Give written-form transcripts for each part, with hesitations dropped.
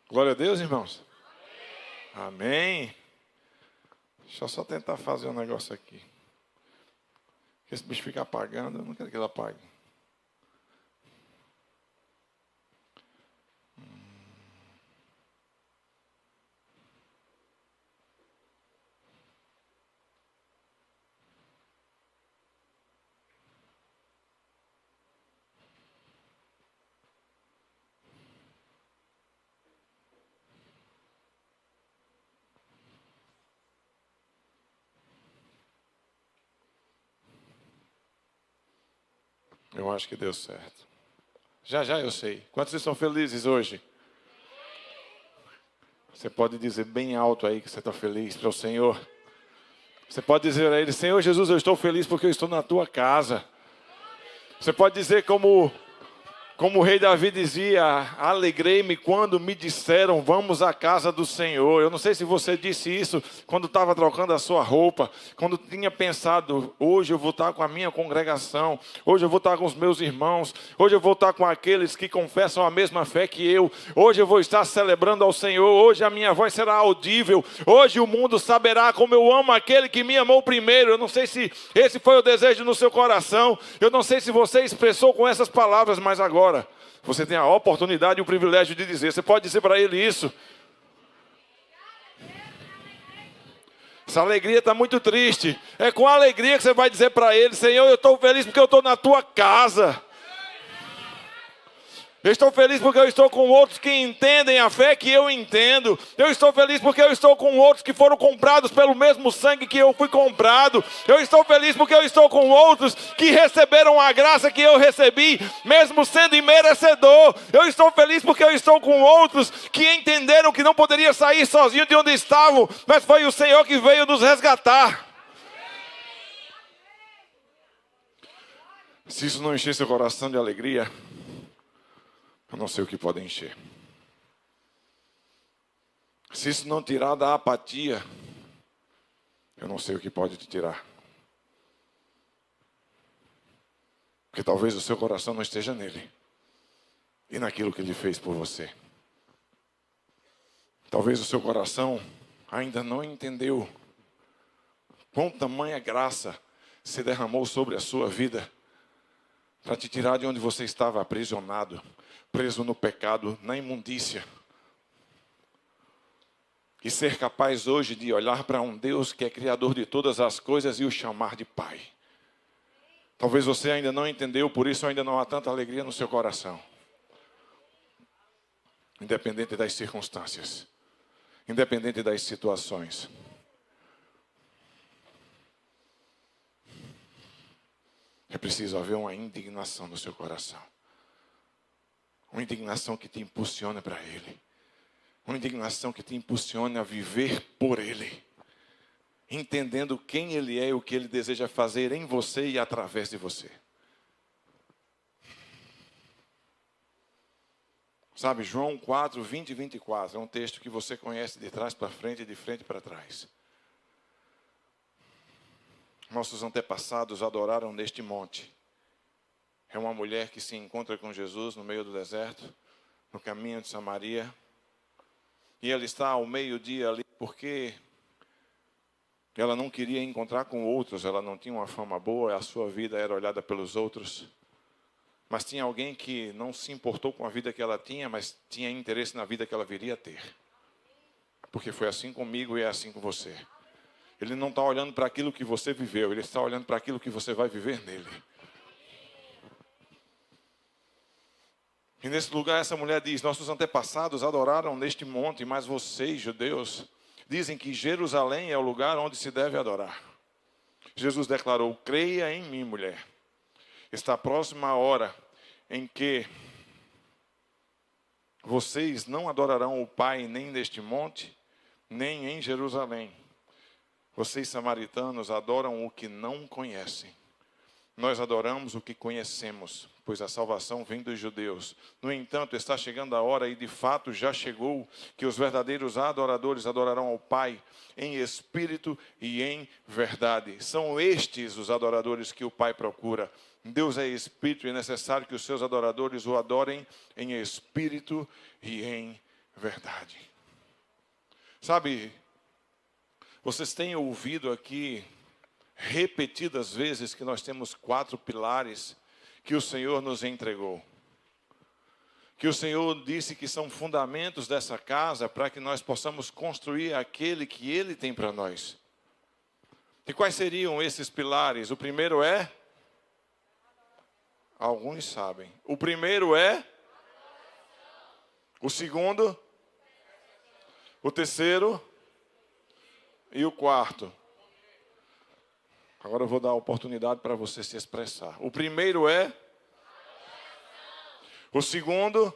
Glória a Deus, irmãos. Amém. Deixa eu só tentar fazer um negócio aqui. Esse bicho fica apagando, eu não quero que ele apague. Eu acho que deu certo. Já eu sei. Quantos vocês são felizes hoje? Você pode dizer bem alto aí que você está feliz para o Senhor. Você pode dizer a Ele: Senhor Jesus, eu estou feliz porque eu estou na tua casa. Você pode dizer como o rei Davi dizia: alegrei-me quando me disseram, vamos à casa do Senhor. Eu não sei se você disse isso quando estava trocando a sua roupa, quando tinha pensado, hoje eu vou estar com a minha congregação, hoje eu vou estar com os meus irmãos, hoje eu vou estar com aqueles que confessam a mesma fé que eu, hoje eu vou estar celebrando ao Senhor, hoje a minha voz será audível, hoje o mundo saberá como eu amo aquele que me amou primeiro. Eu não sei se esse foi o desejo no seu coração, eu não sei se você expressou com essas palavras, mas agora você tem a oportunidade e o privilégio de dizer. Você pode dizer para Ele isso. Essa alegria está muito triste. É com alegria que você vai dizer para Ele: Senhor, eu estou feliz porque eu estou na tua casa. Eu estou feliz porque eu estou com outros que entendem a fé que eu entendo. Eu estou feliz porque eu estou com outros que foram comprados pelo mesmo sangue que eu fui comprado. Eu estou feliz porque eu estou com outros que receberam a graça que eu recebi, mesmo sendo imerecedor. Eu estou feliz porque eu estou com outros que entenderam que não poderia sair sozinho de onde estavam, mas foi o Senhor que veio nos resgatar. Se isso não encher seu coração de alegria, eu não sei o que pode encher. Se isso não tirar da apatia, eu não sei o que pode te tirar. Porque talvez o seu coração não esteja nele e naquilo que ele fez por você. Talvez o seu coração ainda não entendeu quão tamanha graça se derramou sobre a sua vida para te tirar de onde você estava aprisionado, preso no pecado, na imundícia. E ser capaz hoje de olhar para um Deus que é criador de todas as coisas e o chamar de Pai. Talvez você ainda não entendeu, por isso ainda não há tanta alegria no seu coração. Independente das circunstâncias, independente das situações. É preciso haver uma indignação no seu coração. Uma indignação que te impulsione para Ele. Uma indignação que te impulsione a viver por Ele. Entendendo quem Ele é e o que Ele deseja fazer em você e através de você. Sabe, João 4, 20 e 24. É um texto que você conhece de trás para frente e de frente para trás. Nossos antepassados adoraram neste monte. É uma mulher que se encontra com Jesus no meio do deserto, no caminho de Samaria. E ela está ao meio-dia ali porque ela não queria encontrar com outros. Ela não tinha uma fama boa, a sua vida era olhada pelos outros. Mas tinha alguém que não se importou com a vida que ela tinha, mas tinha interesse na vida que ela viria a ter. Porque foi assim comigo e é assim com você. Ele não está olhando para aquilo que você viveu, ele está olhando para aquilo que você vai viver nele. E nesse lugar essa mulher diz: nossos antepassados adoraram neste monte, mas vocês, judeus, dizem que Jerusalém é o lugar onde se deve adorar. Jesus declarou: creia em mim, mulher. Está próxima a hora em que vocês não adorarão o Pai nem neste monte, nem em Jerusalém. Vocês, samaritanos, adoram o que não conhecem. Nós adoramos o que conhecemos, pois a salvação vem dos judeus. No entanto, está chegando a hora, e de fato já chegou, que os verdadeiros adoradores adorarão ao Pai em espírito e em verdade. São estes os adoradores que o Pai procura. Deus é espírito e é necessário que os seus adoradores o adorem em espírito e em verdade. Sabe, vocês têm ouvido aqui repetidas vezes que nós temos 4 pilares que o Senhor nos entregou. Que o Senhor disse que são fundamentos dessa casa para que nós possamos construir aquele que Ele tem para nós. E quais seriam esses pilares? O primeiro é? Alguns sabem. O primeiro é? O segundo? O terceiro? E o quarto? Agora eu vou dar a oportunidade para você se expressar. O primeiro é? O segundo?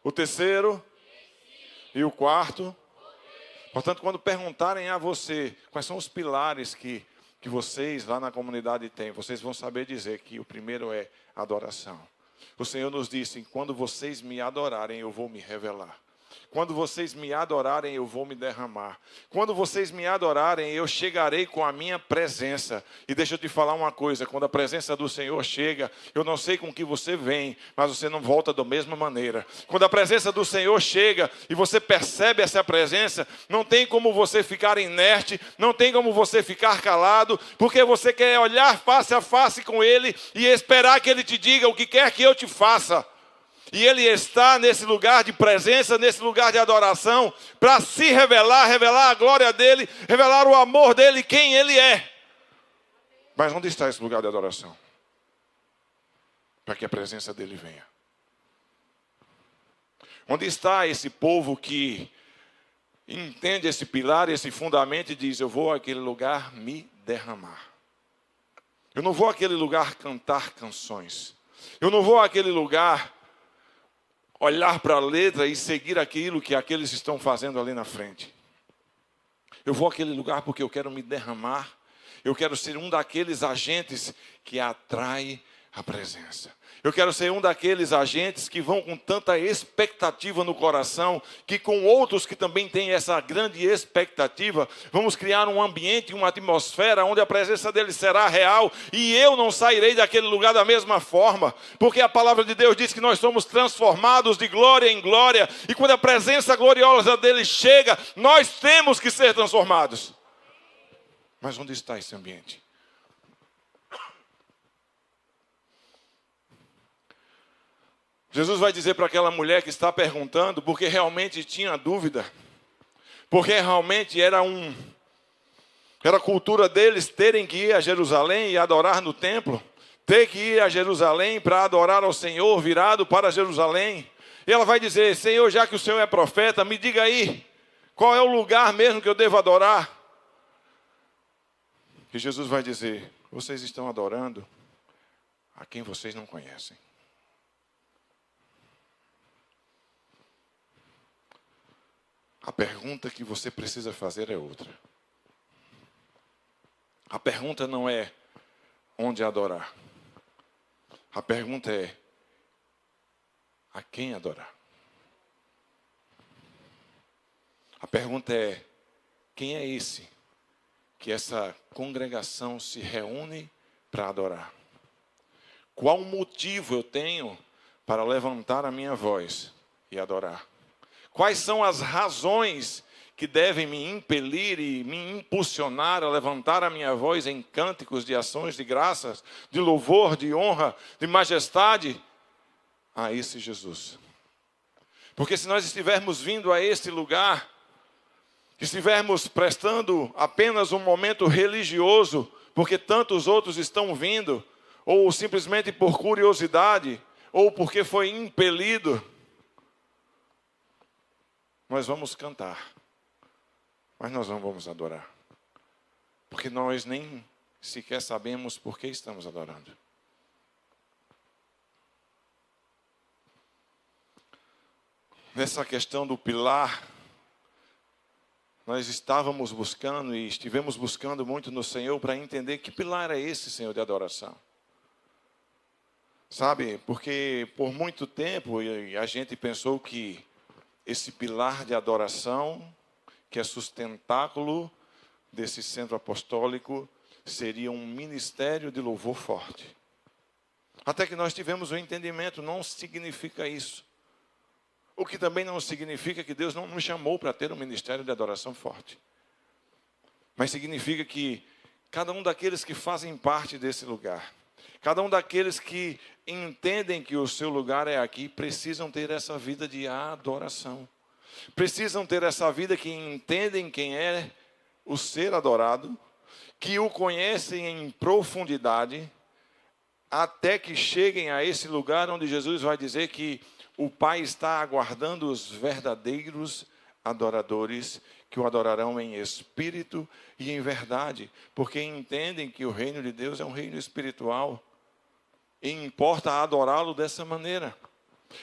O terceiro? E o quarto? Portanto, quando perguntarem a você quais são os pilares que vocês lá na comunidade têm, vocês vão saber dizer que o primeiro é adoração. O Senhor nos disse: quando vocês me adorarem, eu vou me revelar. Quando vocês me adorarem, eu vou me derramar. Quando vocês me adorarem, eu chegarei com a minha presença. E deixa eu te falar uma coisa: quando a presença do Senhor chega, eu não sei com que você vem, mas você não volta da mesma maneira. Quando a presença do Senhor chega e você percebe essa presença, não tem como você ficar inerte, não tem como você ficar calado, porque você quer olhar face a face com Ele e esperar que Ele te diga o que quer que eu te faça. E Ele está nesse lugar de presença, nesse lugar de adoração, para se revelar, revelar a glória dEle, revelar o amor dEle, quem Ele é. Mas onde está esse lugar de adoração? Para que a presença dEle venha. Onde está esse povo que entende esse pilar, esse fundamento e diz: eu vou àquele lugar me derramar. Eu não vou àquele lugar cantar canções. Eu não vou àquele lugar olhar para a letra e seguir aquilo que aqueles estão fazendo ali na frente. Eu vou àquele lugar porque eu quero me derramar. Eu quero ser um daqueles agentes que atrai a presença. Eu quero ser um daqueles agentes que vão com tanta expectativa no coração, que com outros que também têm essa grande expectativa, vamos criar um ambiente, uma atmosfera onde a presença dele será real e eu não sairei daquele lugar da mesma forma, porque a palavra de Deus diz que nós somos transformados de glória em glória e quando a presença gloriosa dele chega, nós temos que ser transformados. Mas onde está esse ambiente? Jesus vai dizer para aquela mulher que está perguntando, porque realmente tinha dúvida, porque realmente era a cultura deles terem que ir a Jerusalém e adorar no templo, ter que ir a Jerusalém para adorar ao Senhor, virado para Jerusalém. E ela vai dizer: Senhor, já que o Senhor é profeta, me diga aí, qual é o lugar mesmo que eu devo adorar? E Jesus vai dizer: vocês estão adorando a quem vocês não conhecem. A pergunta que você precisa fazer é outra. A pergunta não é onde adorar. A pergunta é a quem adorar. A pergunta é: quem é esse que essa congregação se reúne para adorar? Qual motivo eu tenho para levantar a minha voz e adorar? Quais são as razões que devem me impelir e me impulsionar a levantar a minha voz em cânticos de ações de graças, de louvor, de honra, de majestade a esse Jesus? Porque se nós estivermos vindo a este lugar, estivermos prestando apenas um momento religioso, porque tantos outros estão vindo, ou simplesmente por curiosidade, ou porque foi impelido, nós vamos cantar, mas nós não vamos adorar, porque nós nem sequer sabemos por que estamos adorando. Nessa questão do pilar, nós estávamos buscando e estivemos buscando muito no Senhor para entender que pilar é esse, Senhor, de adoração. Sabe, porque por muito tempo a gente pensou que esse pilar de adoração, que é sustentáculo desse centro apostólico, seria um ministério de louvor forte. Até que nós tivemos o entendimento, não significa isso. O que também não significa que Deus não nos chamou para ter um ministério de adoração forte. Mas significa que cada um daqueles que fazem parte desse lugar, cada um daqueles que entendem que o seu lugar é aqui, precisam ter essa vida de adoração. Precisam ter essa vida que entendem quem é o ser adorado, que o conhecem em profundidade, até que cheguem a esse lugar onde Jesus vai dizer que o Pai está aguardando os verdadeiros adoradores, que o adorarão em espírito e em verdade, porque entendem que o reino de Deus é um reino espiritual, e importa adorá-lo dessa maneira.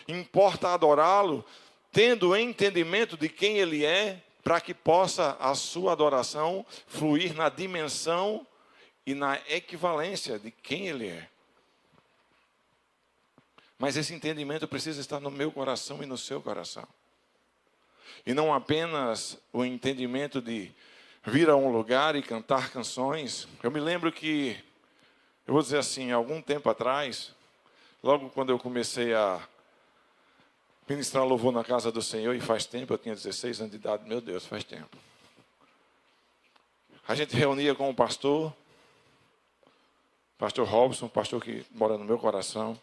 Importa adorá-lo tendo entendimento de quem Ele é, para que possa a sua adoração fluir na dimensão e na equivalência de quem Ele é. Mas esse entendimento precisa estar no meu coração e no seu coração. E não apenas o entendimento de vir a um lugar e cantar canções. Eu me lembro que, eu vou dizer assim, algum tempo atrás, logo quando eu comecei a ministrar louvor na casa do Senhor, e faz tempo, eu tinha 16 anos de idade, meu Deus, faz tempo. A gente reunia com o pastor Robson, pastor que mora no meu coração,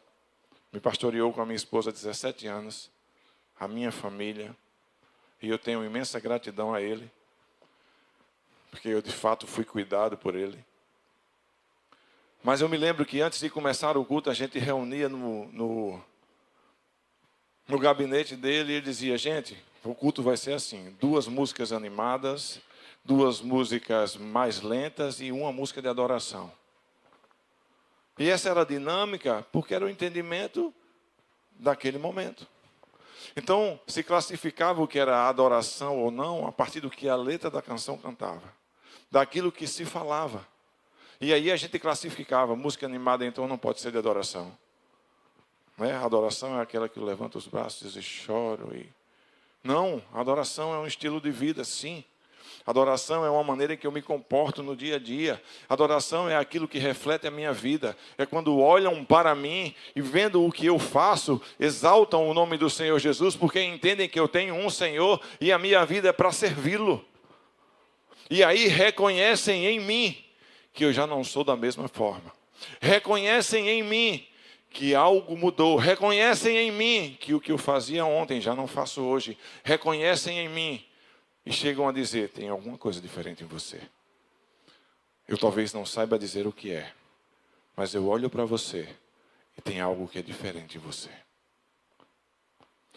me pastoreou com a minha esposa há 17 anos, a minha família, e eu tenho imensa gratidão a ele, porque eu de fato fui cuidado por ele. Mas eu me lembro que antes de começar o culto, a gente reunia no gabinete dele, e ele dizia: gente, o culto vai ser assim, 2 músicas animadas, 2 músicas mais lentas e 1 música de adoração. E essa era a dinâmica, porque era o entendimento daquele momento. Então, se classificava o que era adoração ou não, a partir do que a letra da canção cantava, daquilo que se falava. E aí a gente classificava, música animada então não pode ser de adoração. Não é? A adoração é aquela que levanta os braços e chora. Não, a adoração é um estilo de vida, sim. Adoração é uma maneira em que eu me comporto no dia a dia. Adoração é aquilo que reflete a minha vida. É quando olham para mim e vendo o que eu faço, exaltam o nome do Senhor Jesus, porque entendem que eu tenho um Senhor e a minha vida é para servi-lo. E aí reconhecem em mim que eu já não sou da mesma forma. Reconhecem em mim que algo mudou. Reconhecem em mim que o que eu fazia ontem já não faço hoje. Reconhecem em mim e chegam a dizer: tem alguma coisa diferente em você. Eu talvez não saiba dizer o que é, mas eu olho para você e tem algo que é diferente em você.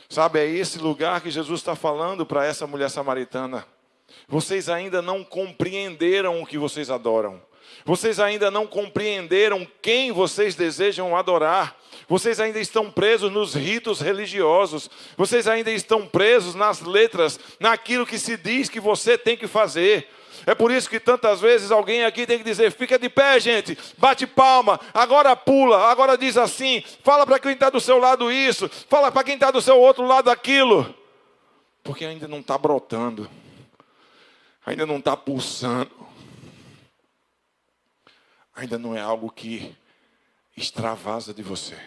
Sabe, é esse lugar que Jesus está falando para essa mulher samaritana. Vocês ainda não compreenderam o que vocês adoram. Vocês ainda não compreenderam quem vocês desejam adorar. Vocês ainda estão presos nos ritos religiosos. Vocês ainda estão presos nas letras, naquilo que se diz que você tem que fazer. É por isso que tantas vezes alguém aqui tem que dizer: fica de pé, gente, bate palma, agora pula, agora diz assim, fala para quem está do seu lado isso, fala para quem está do seu outro lado aquilo. Porque ainda não está brotando, ainda não está pulsando. Ainda não é algo que extravasa de você,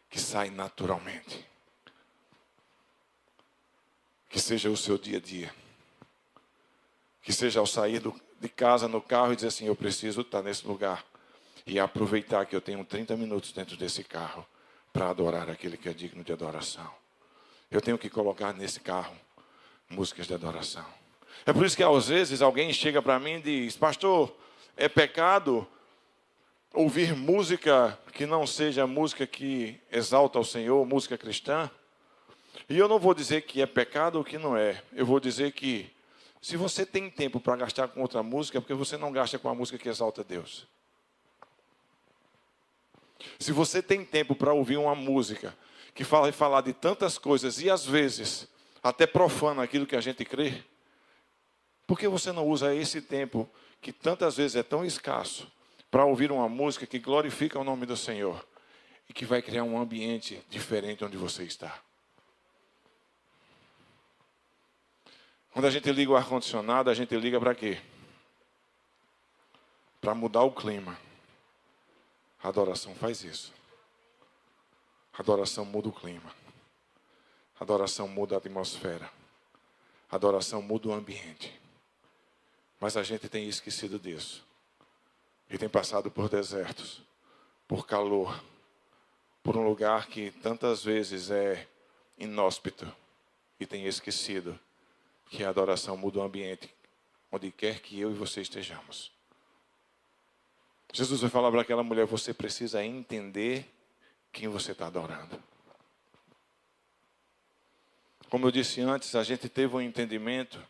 que sai naturalmente. Que seja o seu dia a dia. Que seja ao sair de casa no carro e dizer assim: eu preciso estar nesse lugar. E aproveitar que eu tenho 30 minutos dentro desse carro para adorar aquele que é digno de adoração. Eu tenho que colocar nesse carro músicas de adoração. É por isso que às vezes alguém chega para mim e diz: pastor, é pecado ouvir música que não seja música que exalta ao Senhor, música cristã? E eu não vou dizer que é pecado ou que não é. Eu vou dizer que se você tem tempo para gastar com outra música, é porque você não gasta com a música que exalta a Deus. Se você tem tempo para ouvir uma música que vai falar de tantas coisas e às vezes até profana aquilo que a gente crê, por que você não usa esse tempo, que tantas vezes é tão escasso, para ouvir uma música que glorifica o nome do Senhor e que vai criar um ambiente diferente onde você está? Quando a gente liga o ar-condicionado, a gente liga para quê? Para mudar o clima. A adoração faz isso. Adoração muda o clima. Adoração muda a atmosfera. Adoração muda o ambiente. Mas a gente tem esquecido disso. E tem passado por desertos, por calor, por um lugar que tantas vezes é inóspito. E tem esquecido que a adoração muda o ambiente, onde quer que eu e você estejamos. Jesus vai falar para aquela mulher: você precisa entender quem você está adorando. Como eu disse antes, a gente teve um entendimento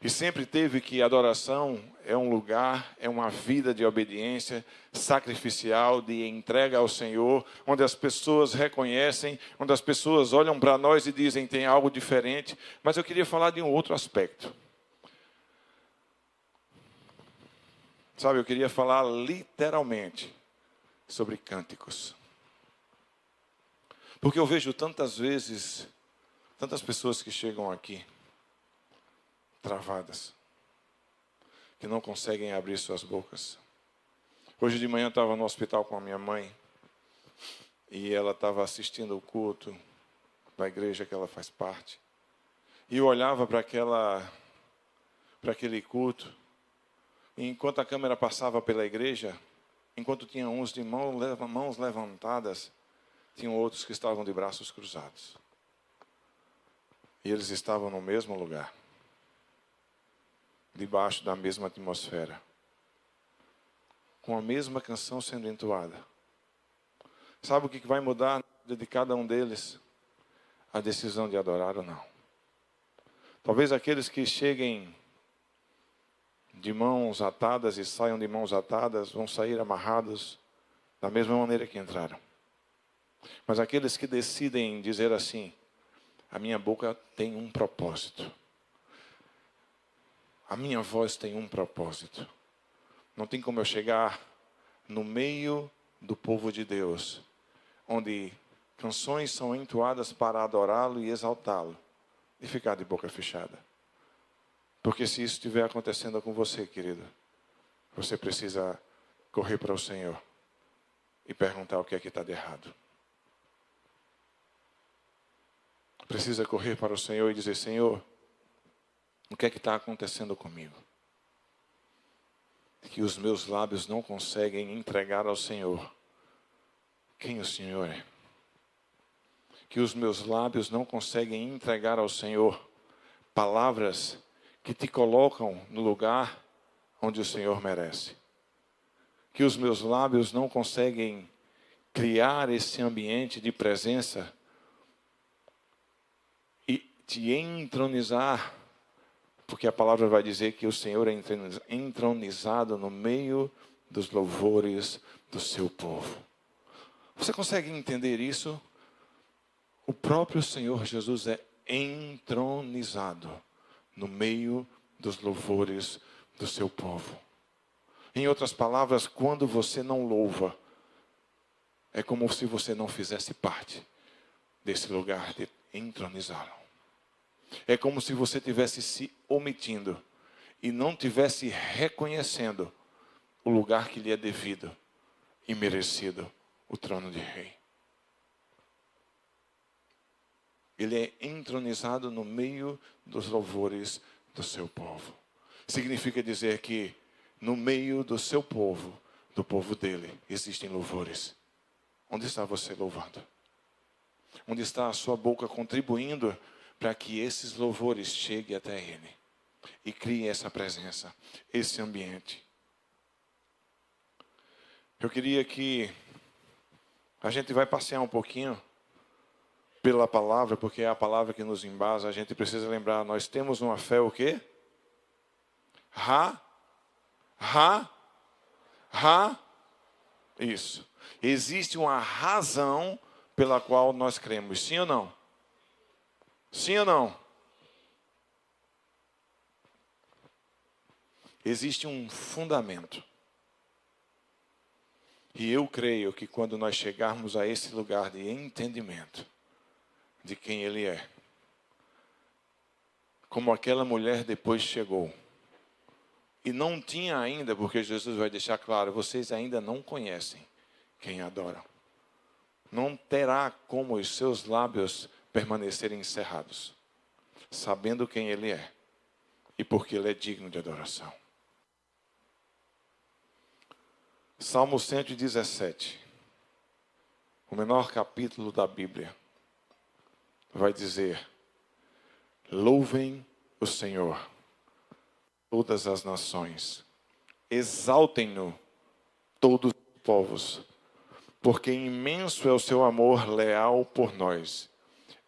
e sempre teve que adoração é um lugar, é uma vida de obediência sacrificial, de entrega ao Senhor, onde as pessoas reconhecem, onde as pessoas olham para nós e dizem tem algo diferente. Mas eu queria falar de um outro aspecto. Sabe, eu queria falar literalmente sobre cânticos. Porque eu vejo tantas vezes, tantas pessoas que chegam aqui travadas, que não conseguem abrir suas bocas. Hoje de manhã eu estava no hospital com a minha mãe e ela estava assistindo o culto da igreja que ela faz parte. E eu olhava para aquele culto, e enquanto a câmera passava pela igreja, enquanto tinha uns de mãos levantadas, tinham outros que estavam de braços cruzados. E eles estavam no mesmo lugar, debaixo da mesma atmosfera, com a mesma canção sendo entoada. Sabe o que vai mudar na vida de cada um deles? A decisão de adorar ou não. Talvez aqueles que cheguem de mãos atadas e saiam de mãos atadas vão sair amarrados da mesma maneira que entraram. Mas aqueles que decidem dizer assim: a minha boca tem um propósito. A minha voz tem um propósito. Não tem como eu chegar no meio do povo de Deus, onde canções são entoadas para adorá-lo e exaltá-lo, e ficar de boca fechada. Porque se isso estiver acontecendo com você, querido, você precisa correr para o Senhor e perguntar o que é que está de errado. Precisa correr para o Senhor e dizer: Senhor, o que é que está acontecendo comigo? Que os meus lábios não conseguem entregar ao Senhor quem o Senhor é. Que os meus lábios não conseguem entregar ao Senhor palavras que te colocam no lugar onde o Senhor merece. Que os meus lábios não conseguem criar esse ambiente de presença e te entronizar, porque a palavra vai dizer que o Senhor é entronizado no meio dos louvores do seu povo. Você consegue entender isso? O próprio Senhor Jesus é entronizado no meio dos louvores do seu povo. Em outras palavras, quando você não louva, é como se você não fizesse parte desse lugar de entronizá-lo. É como se você tivesse se omitindo e não tivesse reconhecendo o lugar que lhe é devido e merecido, o trono de rei. Ele é entronizado no meio dos louvores do seu povo. Significa dizer que no meio do seu povo, do povo dele, existem louvores. Onde está você louvando? Onde está a sua boca contribuindo para que esses louvores cheguem até ele e criem essa presença, esse ambiente? Eu queria que a gente vai passear um pouquinho pela palavra, porque é a palavra que nos embasa. A gente precisa lembrar, nós temos uma fé o quê? Isso. Existe uma razão pela qual nós cremos, sim ou não? Sim ou não? Existe um fundamento. E eu creio que quando nós chegarmos a esse lugar de entendimento de quem Ele é, como aquela mulher depois chegou, e não tinha ainda, porque Jesus vai deixar claro, vocês ainda não conhecem quem adoram. não terá como os seus lábios permanecerem encerrados, sabendo quem Ele é e porque Ele é digno de adoração. Salmo 117, o menor capítulo da Bíblia, vai dizer: louvem o Senhor, todas as nações, exaltem-no todos os povos, porque imenso é o seu amor leal por nós,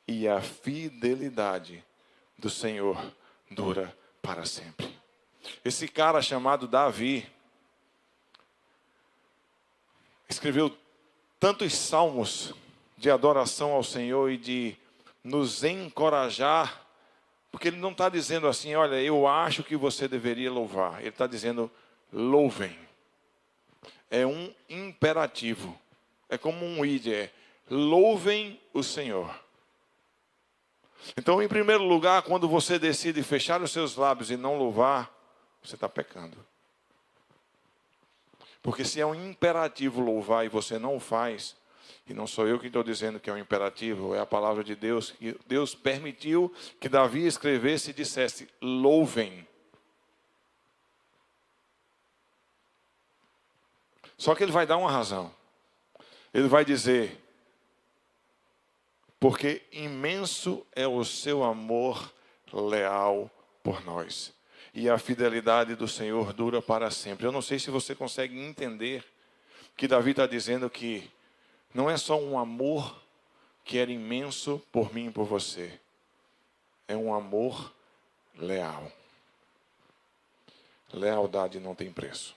e a fidelidade do Senhor dura para sempre. Esse cara chamado Davi escreveu tantos salmos de adoração ao Senhor e de nos encorajar, porque ele não está dizendo assim: olha, eu acho que você deveria louvar. Ele está dizendo: louvem. É um imperativo. É como um id, louvem o Senhor. Então, em primeiro lugar, quando você decide fechar os seus lábios e não louvar, você está pecando. Porque se é um imperativo louvar e você não faz, e não sou eu que estou dizendo que é um imperativo, é a palavra de Deus, que Deus permitiu que Davi escrevesse e dissesse: louvem. Só que ele vai dar uma razão. Ele vai dizer: porque imenso é o seu amor leal por nós, e a fidelidade do Senhor dura para sempre. Eu não sei se você consegue entender que Davi está dizendo que não é só um amor que era imenso por mim e por você. É um amor leal. Lealdade não tem preço.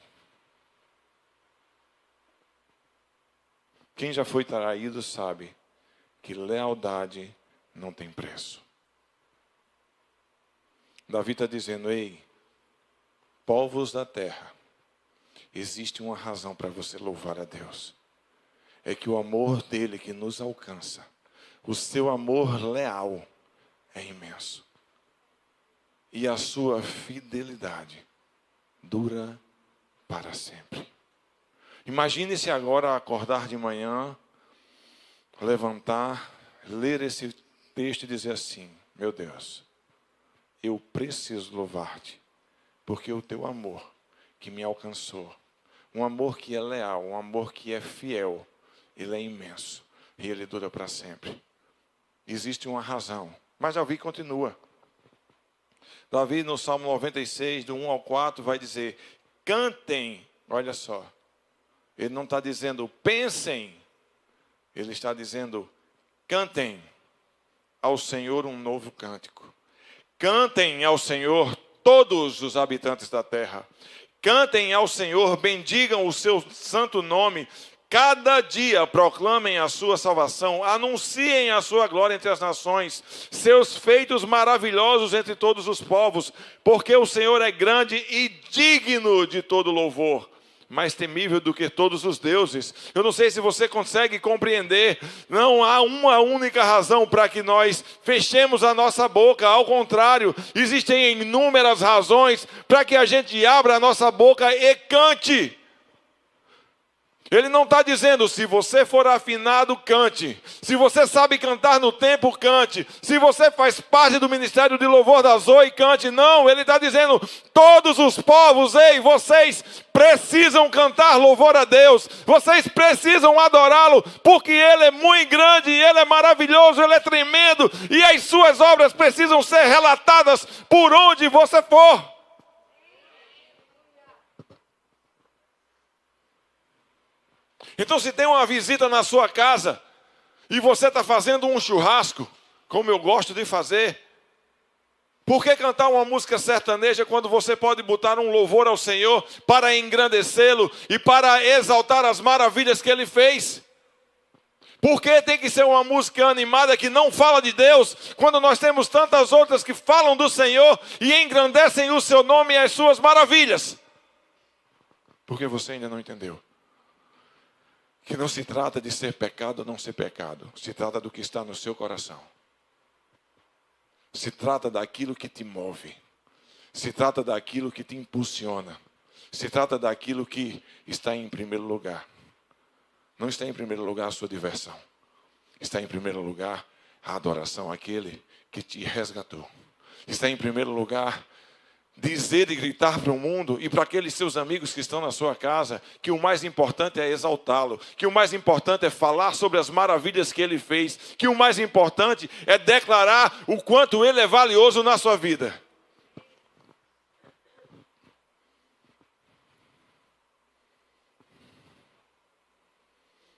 Quem já foi traído sabe que lealdade não tem preço. Davi está dizendo: ei, povos da terra, existe uma razão para você louvar a Deus. É que o amor dele que nos alcança, o seu amor leal é imenso. E a sua fidelidade dura para sempre. Imagine-se agora acordar de manhã, levantar, ler esse texto e dizer assim: meu Deus, eu preciso louvar-te, porque o teu amor que me alcançou, um amor que é leal, um amor que é fiel, ele é imenso e ele dura para sempre. Existe uma razão, mas Davi continua. Davi no Salmo 96, do 1 ao 4, vai dizer: cantem, olha só, ele não está dizendo pensem, ele está dizendo: cantem ao Senhor um novo cântico. Cantem ao Senhor todos os habitantes da terra. Cantem ao Senhor, bendigam o seu santo nome. Cada dia proclamem a sua salvação, anunciem a sua glória entre as nações, seus feitos maravilhosos entre todos os povos, porque o Senhor é grande e digno de todo louvor, mais temível do que todos os deuses. Eu não sei se você consegue compreender, não há uma única razão para que nós fechemos a nossa boca, ao contrário, existem inúmeras razões para que a gente abra a nossa boca e cante. Ele não está dizendo: se você for afinado, cante. Se você sabe cantar no tempo, cante. Se você faz parte do ministério de louvor da Zoe, cante. Não, ele está dizendo: todos os povos, ei, vocês precisam cantar louvor a Deus. Vocês precisam adorá-lo, porque Ele é muito grande, Ele é maravilhoso, Ele é tremendo. E as suas obras precisam ser relatadas por onde você for. Então, se tem uma visita na sua casa e você está fazendo um churrasco, como eu gosto de fazer, por que cantar uma música sertaneja quando você pode botar um louvor ao Senhor para engrandecê-lo e para exaltar as maravilhas que Ele fez? Por que tem que ser uma música animada que não fala de Deus, quando nós temos tantas outras que falam do Senhor e engrandecem o seu nome e as suas maravilhas? Porque você ainda não entendeu que não se trata de ser pecado ou não ser pecado. Se trata do que está no seu coração. Se trata daquilo que te move. Se trata daquilo que te impulsiona. Se trata daquilo que está em primeiro lugar. Não está em primeiro lugar a sua diversão. Está em primeiro lugar a adoração àquele que te resgatou. Está em primeiro lugar dizer e gritar para o mundo e para aqueles seus amigos que estão na sua casa que o mais importante é exaltá-lo, que o mais importante é falar sobre as maravilhas que ele fez, que o mais importante é declarar o quanto ele é valioso na sua vida.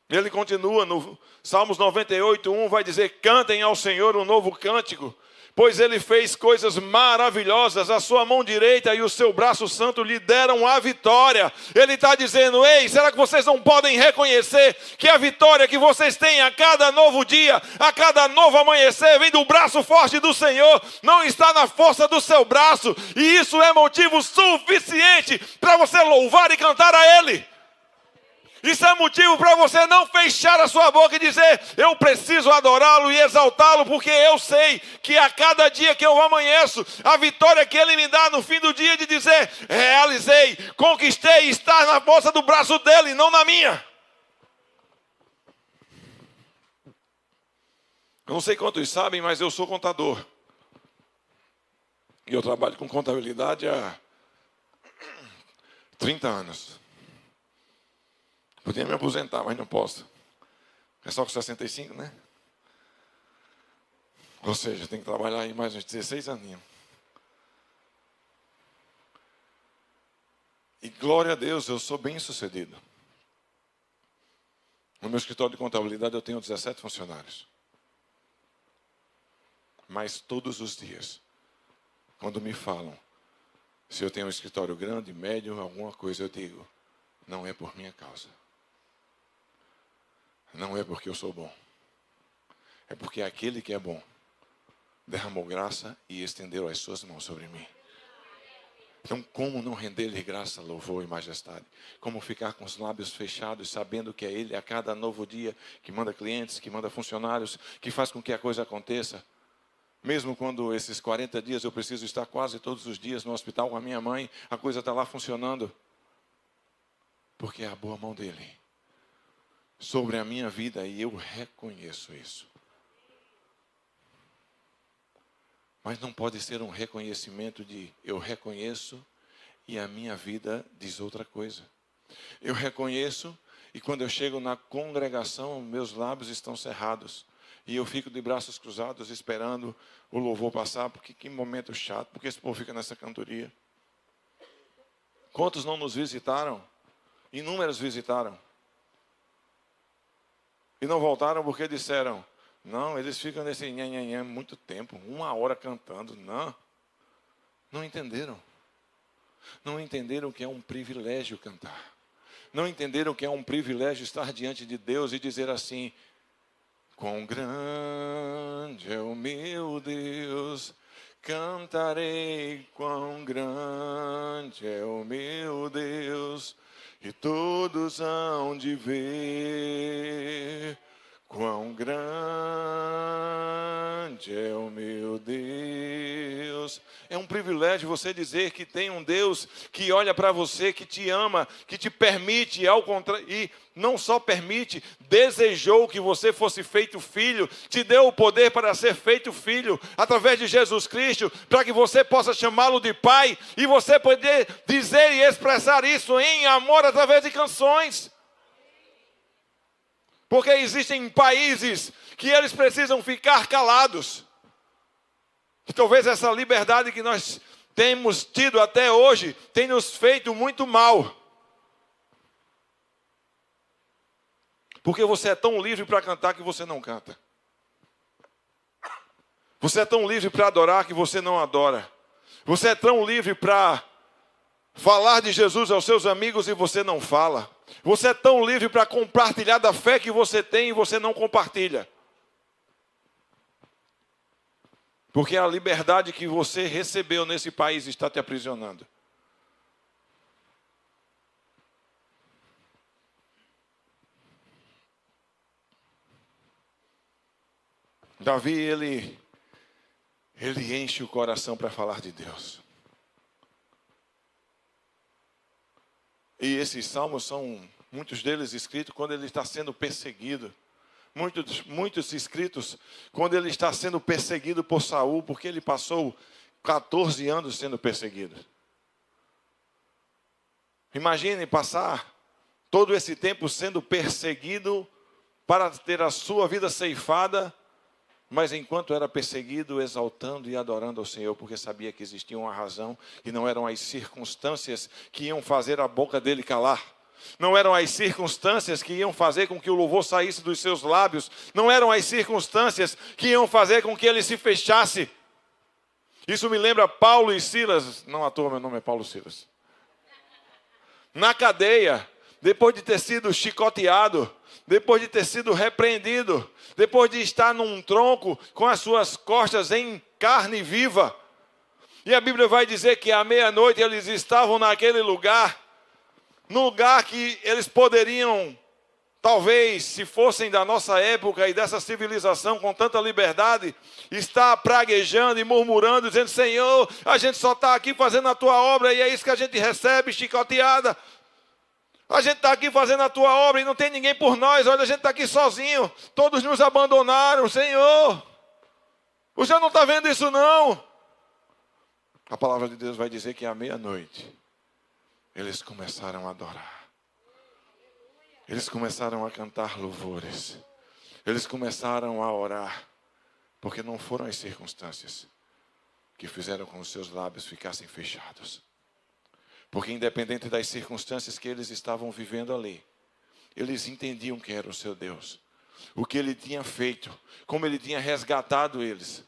Ele continua no Salmos 98:1, vai dizer: cantem ao Senhor um novo cântico, pois ele fez coisas maravilhosas, a sua mão direita e o seu braço santo lhe deram a vitória. Ele está dizendo: ei, será que vocês não podem reconhecer que a vitória que vocês têm a cada novo dia, a cada novo amanhecer, vem do braço forte do Senhor, não está na força do seu braço, e isso é motivo suficiente para você louvar e cantar a Ele. Isso é motivo para você não fechar a sua boca e dizer: eu preciso adorá-lo e exaltá-lo, porque eu sei que a cada dia que eu amanheço, a vitória que Ele me dá no fim do dia de dizer: realizei, conquistei, está na força do braço dEle, não na minha. Eu não sei quantos sabem, mas eu sou contador. E eu trabalho com contabilidade há 30 anos. Podia me aposentar, mas não posso. É só com 65, né? Ou seja, tem que trabalhar aí mais uns 16 aninhos. E glória a Deus, eu sou bem sucedido. No meu escritório de contabilidade eu tenho 17 funcionários. Mas todos os dias, quando me falam se eu tenho um escritório grande, médio, alguma coisa, eu digo: não é por minha causa. Não é porque eu sou bom. É porque aquele que é bom derramou graça e estendeu as suas mãos sobre mim. Então, como não render-lhe graça, louvor e majestade? Como ficar com os lábios fechados, sabendo que é Ele a cada novo dia que manda clientes, que manda funcionários, que faz com que a coisa aconteça? Mesmo quando esses 40 dias eu preciso estar quase todos os dias no hospital com a minha mãe, a coisa está lá funcionando. Porque é a boa mão dEle sobre a minha vida, e eu reconheço isso. Mas não pode ser um reconhecimento de eu reconheço e a minha vida diz outra coisa. Eu reconheço e quando eu chego na congregação, meus lábios estão cerrados e eu fico de braços cruzados esperando o louvor passar, porque que momento chato, porque esse povo fica nessa cantoria. Quantos não nos visitaram? Inúmeros visitaram. E não voltaram porque disseram: não, eles ficam nesse nhanhanhã muito tempo, 1 hora cantando. Não entenderam. Não entenderam que é um privilégio cantar. Não entenderam que é um privilégio estar diante de Deus e dizer assim: quão grande é o meu Deus, cantarei, quão grande é o meu Deus. E todos hão de ver quão grande é o meu Deus. É um privilégio você dizer que tem um Deus que olha para você, que te ama, que te permite, ao contrário, e não só permite, desejou que você fosse feito filho, te deu o poder para ser feito filho, através de Jesus Cristo, para que você possa chamá-lo de Pai, e você poder dizer e expressar isso em amor através de canções. Porque existem países que eles precisam ficar calados. E talvez essa liberdade que nós temos tido até hoje tenha nos feito muito mal. Porque você é tão livre para cantar que você não canta. Você é tão livre para adorar que você não adora. Você é tão livre para falar de Jesus aos seus amigos e você não fala. Você é tão livre para compartilhar da fé que você tem e você não compartilha. Porque a liberdade que você recebeu nesse país está te aprisionando. Davi, ele enche o coração para falar de Deus. E esses salmos são, muitos deles escritos quando ele está sendo perseguido muitos escritos, quando ele está sendo perseguido por Saul, porque ele passou 14 anos sendo perseguido. Imagine passar todo esse tempo sendo perseguido para ter a sua vida ceifada, mas enquanto era perseguido, exaltando e adorando ao Senhor, porque sabia que existia uma razão, e não eram as circunstâncias que iam fazer a boca dele calar. Não eram as circunstâncias que iam fazer com que o louvor saísse dos seus lábios. Não eram as circunstâncias que iam fazer com que ele se fechasse. Isso me lembra Paulo e Silas. Não à toa meu nome é Paulo Silas. Na cadeia, depois de ter sido chicoteado, depois de ter sido repreendido, depois de estar num tronco com as suas costas em carne viva. E a Bíblia vai dizer que à meia-noite eles estavam naquele lugar, num lugar que eles poderiam, talvez, se fossem da nossa época e dessa civilização com tanta liberdade, estar praguejando e murmurando, dizendo: Senhor, a gente só está aqui fazendo a tua obra e é isso que a gente recebe, chicoteada. A gente está aqui fazendo a tua obra e não tem ninguém por nós. Olha, a gente está aqui sozinho. Todos nos abandonaram. Senhor, o Senhor não está vendo isso não? A palavra de Deus vai dizer que à meia-noite eles começaram a adorar. Eles começaram a cantar louvores. Eles começaram a orar. Porque não foram as circunstâncias que fizeram com que os seus lábios ficassem fechados. Porque independente das circunstâncias que eles estavam vivendo ali, eles entendiam quem era o seu Deus, o que ele tinha feito, como ele tinha resgatado eles,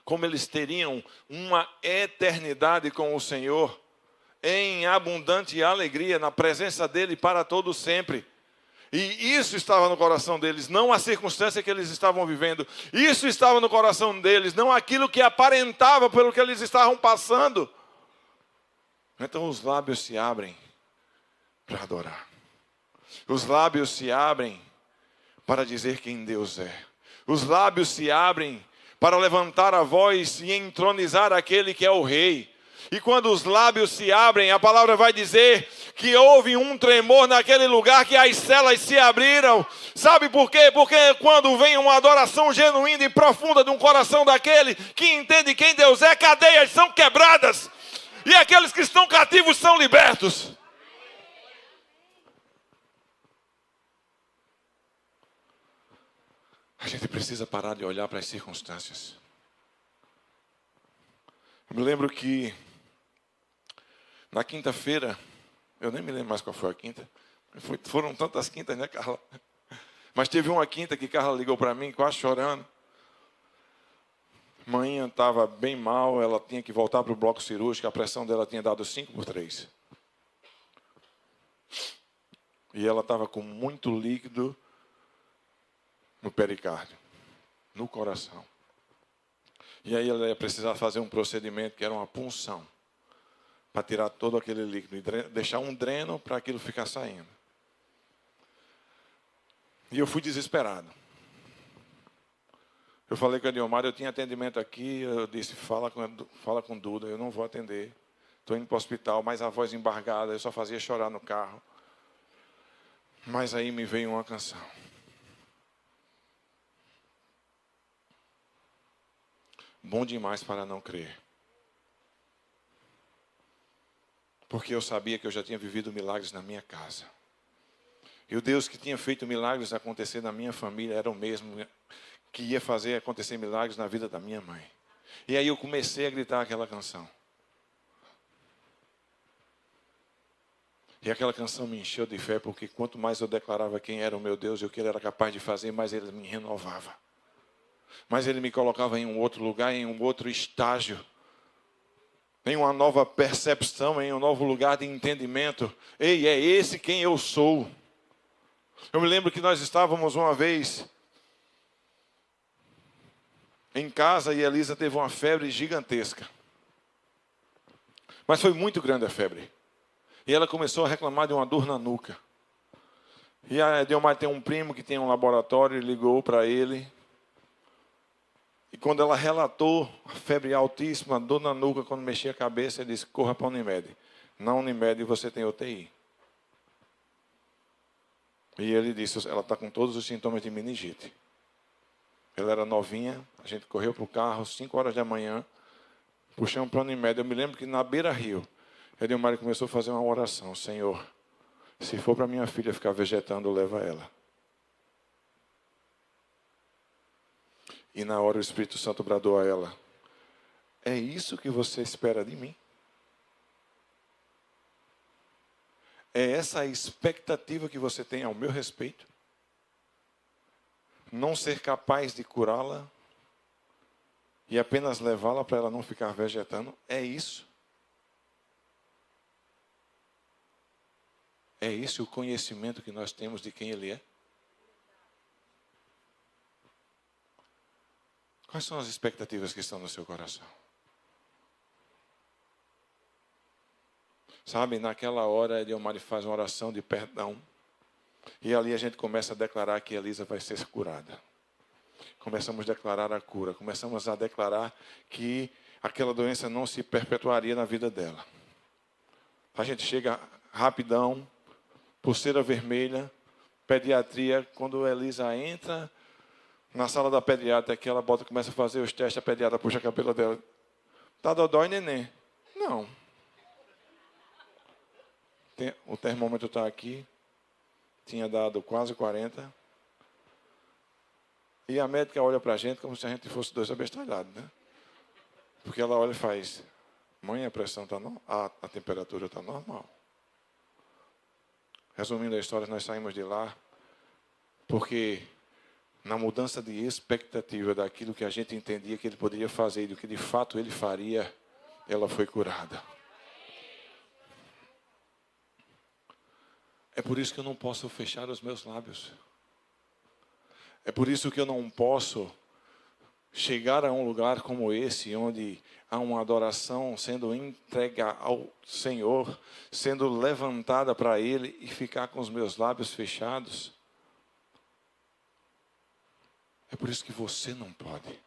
como eles teriam uma eternidade com o Senhor, em abundante alegria, na presença dele para todo sempre. E isso estava no coração deles, não a circunstância que eles estavam vivendo. Isso estava no coração deles, não aquilo que aparentava pelo que eles estavam passando. Então os lábios se abrem para adorar. Os lábios se abrem para dizer quem Deus é. Os lábios se abrem para levantar a voz e entronizar aquele que é o rei. E quando os lábios se abrem, a palavra vai dizer que houve um tremor naquele lugar, que as celas se abriram. Sabe por quê? Porque quando vem uma adoração genuína e profunda de um coração daquele que entende quem Deus é, cadeias são quebradas. E aqueles que estão cativos são libertos. A gente precisa parar de olhar para as circunstâncias. Eu me lembro que na quinta-feira, eu nem me lembro mais qual foi a quinta. Foram tantas quintas, né, Carla? Mas teve uma quinta que Carla ligou para mim, quase chorando. Manhã estava bem mal, ela tinha que voltar para o bloco cirúrgico, a pressão dela tinha dado 5/3. E ela estava com muito líquido no pericárdio, no coração. E aí ela ia precisar fazer um procedimento que era uma punção, para tirar todo aquele líquido e deixar um dreno para aquilo ficar saindo. E eu fui desesperado. Eu falei com a Diomar, eu tinha atendimento aqui, eu disse: fala com Duda, eu não vou atender. Estou indo para o hospital, mas a voz embargada, eu só fazia chorar no carro. Mas aí me veio uma canção. Bom demais para não crer. Porque eu sabia que eu já tinha vivido milagres na minha casa. E o Deus que tinha feito milagres acontecer na minha família era o mesmo que ia fazer acontecer milagres na vida da minha mãe. E aí eu comecei a gritar aquela canção. E aquela canção me encheu de fé, porque quanto mais eu declarava quem era o meu Deus e o que ele era capaz de fazer, mais ele me renovava. Mais ele me colocava em um outro lugar, em um outro estágio, em uma nova percepção, em um novo lugar de entendimento. Ei, é esse quem eu sou. Eu me lembro que nós estávamos uma vez em casa e a Elisa teve uma febre gigantesca. Mas foi muito grande a febre. E ela começou a reclamar de uma dor na nuca. E a Diomar tem um primo que tem um laboratório, ligou para ele. E quando ela relatou a febre altíssima, dor na nuca, quando mexia a cabeça, ele disse: corra para a Unimed. Na Unimed você tem UTI. E ele disse, ela está com todos os sintomas de meningite. Ela era novinha, a gente correu para o carro, 5 horas da manhã, puxei um plano em média. Eu me lembro que na beira-rio, Edilmar começou a fazer uma oração. Senhor, se for para minha filha ficar vegetando, leva ela. E na hora o Espírito Santo bradou a ela, é isso que você espera de mim? É essa a expectativa que você tem ao meu respeito? Não ser capaz de curá-la e apenas levá-la para ela não ficar vegetando? É isso? É esse o conhecimento que nós temos de quem Ele é? Quais são as expectativas que estão no seu coração? Sabe, naquela hora, Edilmar faz uma oração de perdão. E ali a gente começa a declarar que Elisa vai ser curada. Começamos a declarar a cura. Começamos a declarar que aquela doença não se perpetuaria na vida dela. A gente chega rapidão, pulseira vermelha, pediatria. Quando Elisa entra na sala da pediatra, que ela começa a fazer os testes, a pediatra puxa a cabelo dela. Tá dodói, neném? Não. O termômetro está aqui. Tinha dado quase 40. E a médica olha para a gente como se a gente fosse dois abestalhados, né? Porque ela olha e faz, mãe, a pressão está normal, a temperatura está normal. Resumindo a história, nós saímos de lá porque na mudança de expectativa daquilo que a gente entendia que ele poderia fazer e do que de fato ele faria, ela foi curada. É por isso que eu não posso fechar os meus lábios. É por isso que eu não posso chegar a um lugar como esse, onde há uma adoração sendo entregue ao Senhor, sendo levantada para Ele e ficar com os meus lábios fechados. É por isso que você não pode.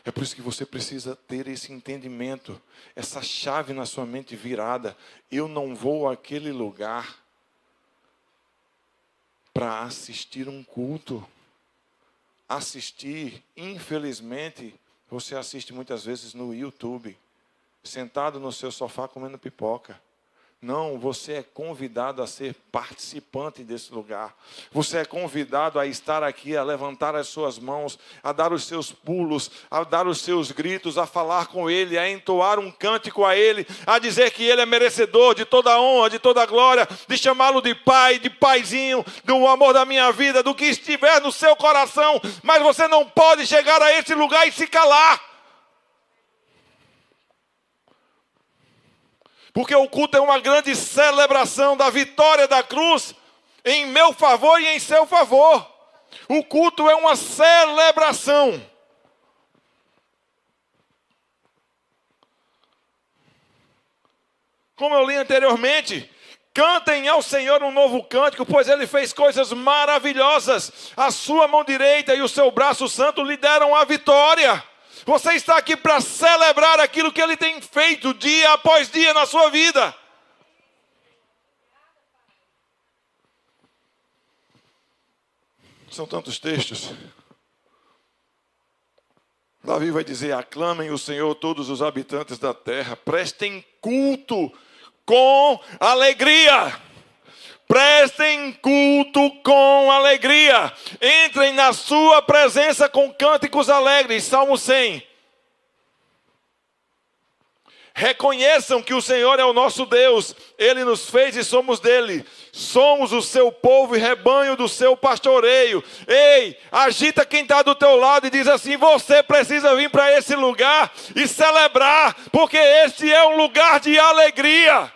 É por isso que você precisa ter esse entendimento, essa chave na sua mente virada. Eu não vou àquele lugar para assistir um culto. Assistir, infelizmente, você assiste muitas vezes no YouTube, sentado no seu sofá comendo pipoca. Não, você é convidado a ser participante desse lugar. Você é convidado a estar aqui, a levantar as suas mãos, a dar os seus pulos, a dar os seus gritos, a falar com Ele, a entoar um cântico a Ele, a dizer que Ele é merecedor de toda a honra, de toda a glória, de chamá-lo de Pai, de Paizinho, do amor da minha vida, do que estiver no seu coração. Mas você não pode chegar a esse lugar e se calar. Porque o culto é uma grande celebração da vitória da cruz em meu favor e em seu favor. O culto é uma celebração. Como eu li anteriormente, cantem ao Senhor um novo cântico, pois Ele fez coisas maravilhosas. A sua mão direita e o seu braço santo lhe deram a vitória. Você está aqui para celebrar aquilo que Ele tem feito dia após dia na sua vida. São tantos textos. Davi vai dizer, aclamem o Senhor todos os habitantes da terra, prestem culto com alegria. Prestem culto com alegria. Entrem na sua presença com cânticos alegres. Salmo 100. Reconheçam que o Senhor é o nosso Deus. Ele nos fez e somos dele. Somos o seu povo e rebanho do seu pastoreio. Ei, agita quem está do teu lado e diz assim, você precisa vir para esse lugar e celebrar, porque este é um lugar de alegria.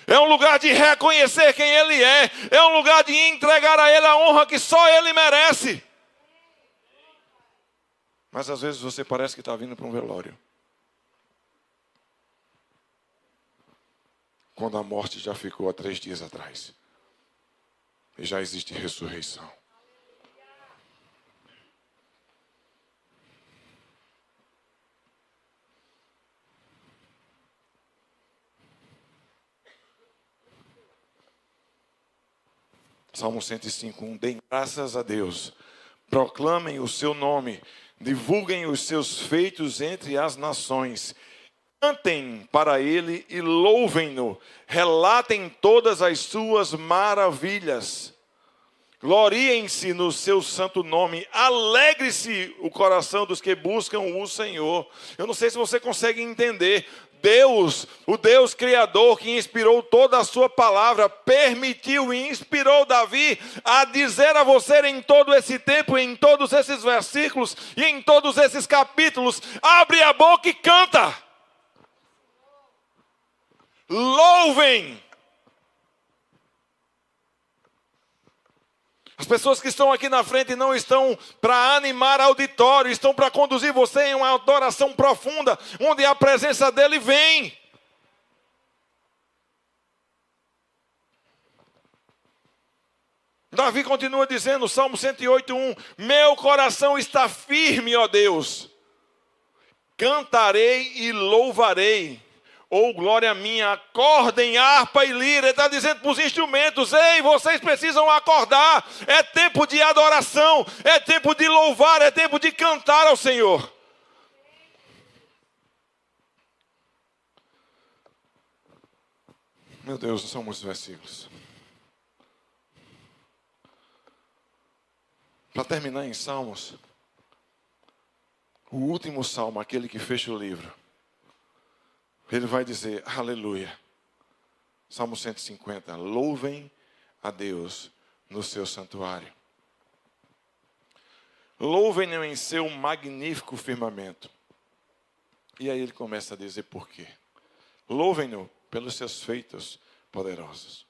É um lugar de reconhecer quem Ele é. É um lugar de entregar a Ele a honra que só Ele merece. Mas às vezes você parece que está vindo para um velório. Quando a morte já ficou há 3 dias atrás. E já existe ressurreição. Salmo 105:1. Deem graças a Deus, proclamem o seu nome, divulguem os seus feitos entre as nações. Cantem para ele e louvem-no, relatem todas as suas maravilhas. Gloriem-se no seu santo nome, alegre-se o coração dos que buscam o Senhor. Eu não sei se você consegue entender. Deus, o Deus Criador que inspirou toda a sua palavra, permitiu e inspirou Davi a dizer a você em todo esse tempo, em todos esses versículos e em todos esses capítulos: abre a boca e canta. Louvem. As pessoas que estão aqui na frente não estão para animar auditório, estão para conduzir você em uma adoração profunda, onde a presença dele vem. Davi continua dizendo, Salmo 108:1, meu coração está firme, ó Deus, cantarei e louvarei. Ou glória minha, acordem harpa e lira. Ele está dizendo para os instrumentos: ei, vocês precisam acordar. É tempo de adoração, é tempo de louvar, é tempo de cantar ao Senhor. Meu Deus, não são muitos versículos. Para terminar em Salmos, o último salmo, aquele que fecha o livro, ele vai dizer, aleluia. Salmo 150, louvem a Deus no seu santuário. Louvem-no em seu magnífico firmamento. E aí ele começa a dizer por quê. Louvem-no pelos seus feitos poderosos.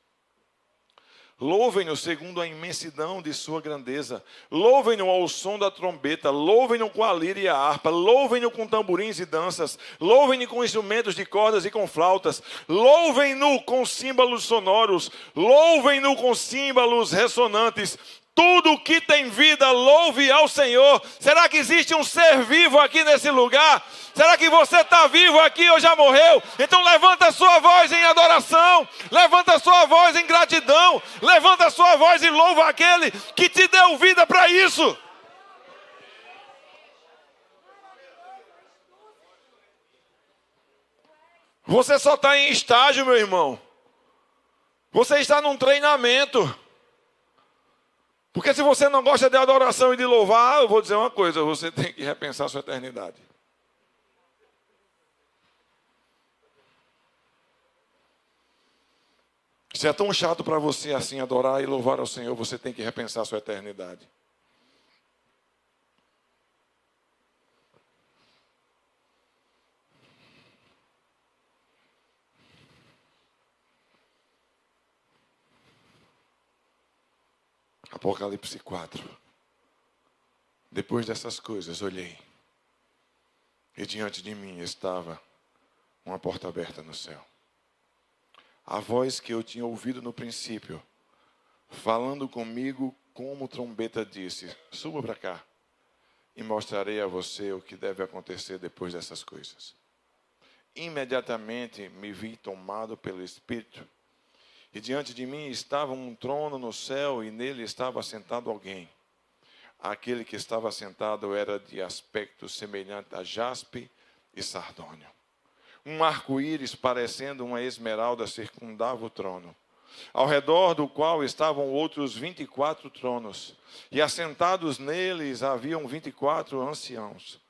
Louvem-no segundo a imensidão de sua grandeza. Louvem-no ao som da trombeta. Louvem-no com a lira e a harpa. Louvem-no com tamborins e danças. Louvem-no com instrumentos de cordas e com flautas. Louvem-no com símbolos sonoros. Louvem-no com símbolos ressonantes. Tudo que tem vida, louve ao Senhor. Será que existe um ser vivo aqui nesse lugar? Será que você está vivo aqui ou já morreu? Então levanta a sua voz em adoração. Levanta a sua voz em gratidão. Levanta a sua voz e louva aquele que te deu vida para isso. Você só está em estágio, meu irmão. Você está num treinamento. Porque se você não gosta de adoração e de louvar, eu vou dizer uma coisa, você tem que repensar sua eternidade. Se é tão chato para você assim adorar e louvar ao Senhor, você tem que repensar sua eternidade. Apocalipse 4. Depois dessas coisas, olhei. E diante de mim estava uma porta aberta no céu. A voz que eu tinha ouvido no princípio, falando comigo como trombeta, disse: suba para cá e mostrarei a você o que deve acontecer depois dessas coisas. Imediatamente me vi tomado pelo Espírito. E diante de mim estava um trono no céu e nele estava sentado alguém. Aquele que estava sentado era de aspecto semelhante a jaspe e sardônio. Um arco-íris parecendo uma esmeralda circundava o trono, ao redor do qual estavam outros 24 tronos, e assentados neles haviam 24 anciãos.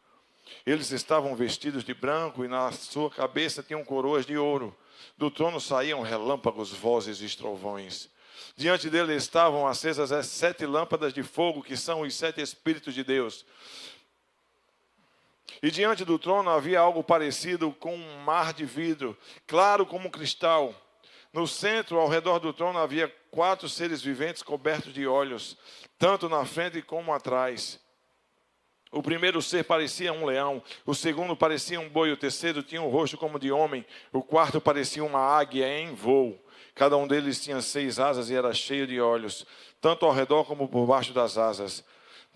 Eles estavam vestidos de branco e na sua cabeça tinham coroas de ouro. Do trono saíam relâmpagos, vozes e trovões. Diante dele estavam acesas as 7 lâmpadas de fogo, que são os 7 Espíritos de Deus. E diante do trono havia algo parecido com um mar de vidro, claro como cristal. No centro, ao redor do trono, havia 4 seres viventes cobertos de olhos, tanto na frente como atrás. O primeiro ser parecia um leão, o segundo parecia um boi, o terceiro tinha um rosto como de homem, o quarto parecia uma águia em voo. Cada um deles tinha 6 asas e era cheio de olhos, tanto ao redor como por baixo das asas.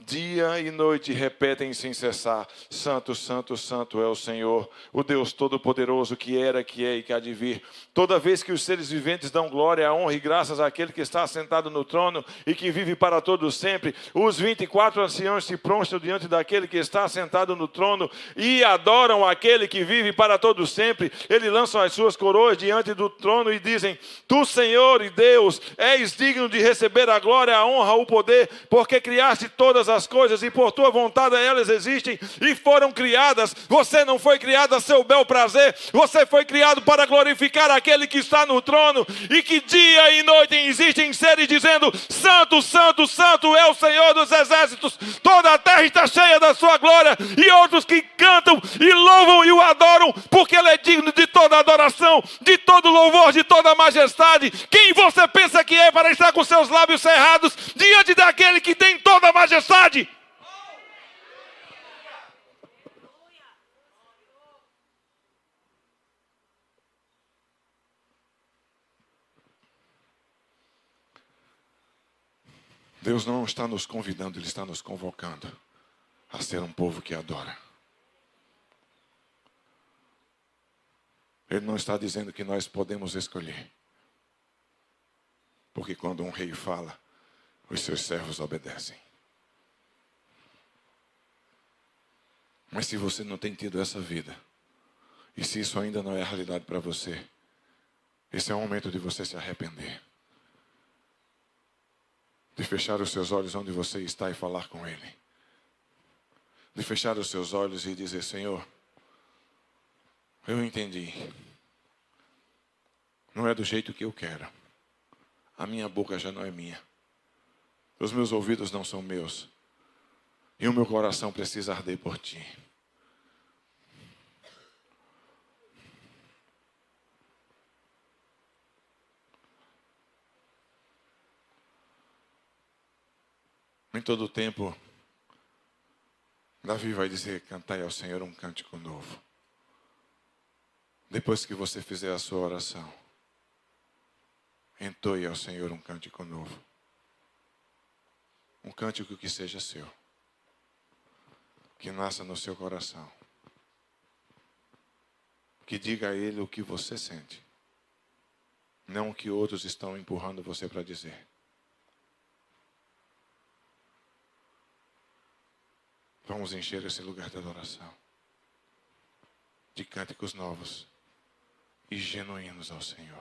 Dia e noite repetem sem cessar: Santo, Santo, Santo é o Senhor, o Deus Todo-Poderoso, que era, que é e que há de vir. Toda vez que os seres viventes dão glória, honra e graças àquele que está sentado no trono e que vive para todo sempre, os 24 anciãos se prostram diante daquele que está sentado no trono e adoram aquele que vive para todo sempre. Eles lançam as suas coroas diante do trono e dizem: Tu, Senhor e Deus, és digno de receber a glória, a honra, o poder, porque criaste todas as coisas e por tua vontade elas existem e foram criadas. Você não foi criado a seu bel prazer, você foi criado para glorificar aquele que está no trono, e que dia e noite existem seres dizendo: Santo, Santo, Santo é o Senhor dos exércitos, toda a terra está cheia da sua glória. E outros que cantam e louvam e o adoram, porque ele é digno de toda adoração, de todo louvor, de toda majestade. Quem você pensa que é para estar com seus lábios cerrados diante daquele que tem toda a majestade? Deus não está nos convidando, Ele está nos convocando a ser um povo que adora. Ele não está dizendo que nós podemos escolher, porque quando um rei fala, os seus servos obedecem. Mas se você não tem tido essa vida, e se isso ainda não é a realidade para você, esse é o momento de você se arrepender, de fechar os seus olhos onde você está e falar com Ele, de fechar os seus olhos e dizer: Senhor, eu entendi, não é do jeito que eu quero, a minha boca já não é minha, os meus ouvidos não são meus, e o meu coração precisa arder por Ti. Em todo tempo, Davi vai dizer: cantai ao Senhor um cântico novo. Depois que você fizer a sua oração, entoie ao Senhor um cântico novo. Um cântico que seja seu, que nasça no seu coração, que diga a Ele o que você sente, não o que outros estão empurrando você para dizer. Vamos encher esse lugar de adoração de cânticos novos e genuínos ao Senhor.